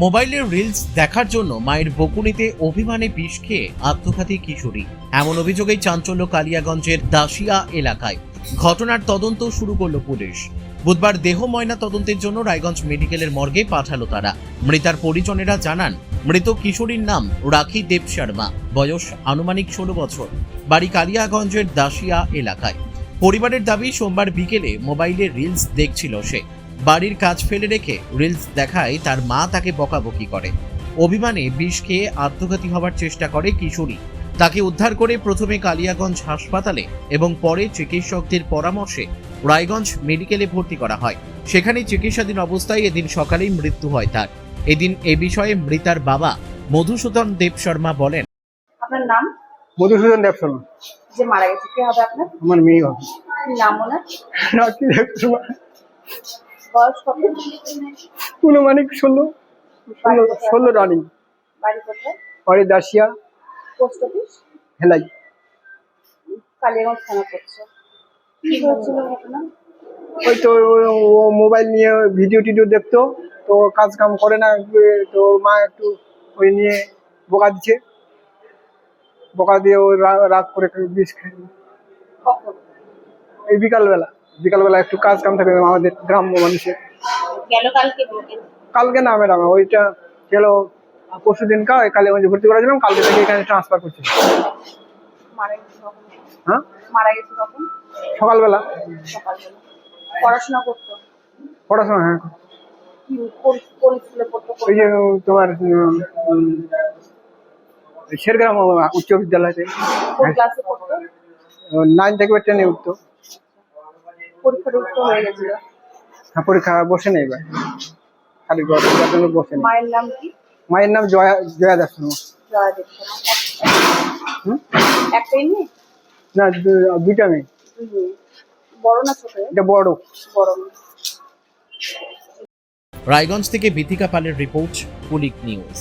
মোবাইলের রিলস দেখার জন্য মায়ের বকুনিতে অভিমানে বিষ খেয়ে আত্মঘাতী কিশোরী, এমন অভিযোগেই চাঞ্চল্য কালিয়াগঞ্জের দাসিয়া এলাকায়। ঘটনার তদন্ত শুরু করল পুলিশ। বুধবার দেহ ময়না তদন্তের জন্য রায়গঞ্জ মেডিকেলের মর্গে পাঠালো তারা। মৃতার পরিজনেরা জানান, মৃত কিশোরীর নাম রাখি দেব শর্মা, বয়স আনুমানিক 16 বছর, বাড়ি কালিয়াগঞ্জের দাসিয়া এলাকায়। পরিবারের দাবি, সোমবার বিকেলে মোবাইলে রিলস দেখছিল সে। বাড়ির কাজ ফেলে রেখে রিলস দেখায় তার মা তাকে বকাবকি করে। অভিমানে বিষ খেয়ে আত্মঘাতী হওয়ার চেষ্টা করে কিশোরী। তাকে উদ্ধার করে প্রথমে কালিয়াগঞ্জ হাসপাতালে এবং পরে চিকিৎসকদের পরামর্শে রায়গঞ্জ মেডিকেলে ভর্তি করা হয়। সেখানে চিকিৎসাধীন অবস্থায় এদিন সকালেই মৃত্যু হয় তার। এদিন এ বিষয়ে মৃতার বাবা মধুসূদন দেব শর্মা বলেন, আপনার নাম? মধুসূদন দেব শর্মা। যে মারা গেছে কে হবে আপনার? আমার মেয়ে হবে। কি নাম ওনার? রাখি দেব শর্মা। বয়স কত? আনুমানিক 16 রানিং। বাড়ি কোথায়? বাড়ি দাসিয়া, পোস্ট অফিস, হেলাই। কালিয়াগঞ্জ থানা করছে। কি হয়েছিল ঘটনা? ওই তো ও মোবাইল নিয়ে ভিডিও টিডিও দেখতো, তো কাজ কাম করে না, তো ওর মা একটু ওই নিয়ে বকা দিচ্ছে। বকা দিয়ে ও রাগ করে বিষ খায়। কখন? এই বিকালবেলা একটু কাজ কাম থাকে আমাদের গ্রাম্য মানুষের। গেল কালকে বিকেল? কালকে না ম্যাডাম, ওইটা গেল পরশু দিন কালীগঞ্জে ভর্তি করেছিলাম, কালকে থেকে এখানে ট্রান্সফার করছি। মারা গেছে কখন? হ্যাঁ, মারা গেছে কখন? সকালবেলা। সকালবেলা। পড়াশোনা করতো? পড়াশোনা, হ্যাঁ। কি কোন স্কুলে পড়তো? ওই যে তোমার শেরগ্রাম উচ্চ বিদ্যালয়তে। কোন ক্লাসে পড়তো? 9 থেকে 10-এ উঠতো। পরীক্ষা টরীক্ষা হয়ে গেছিল? হ্যাঁ, পরীক্ষা বসে নেই এবার, খালি বসে নেই। মায়ের নাম কি? মায়ের নাম জয়া দাস শর্মা। জয়া দেব শর্মা। একটাই মেয়ে? না, দুইটা মেয়ে। দুই মেয়ে। বড় না ছোট? এটা বড়। বড় মেয়ে। রায়গঞ্জ থেকে বিথিকা পালের রিপোর্ট, পুলিশ নিউজ।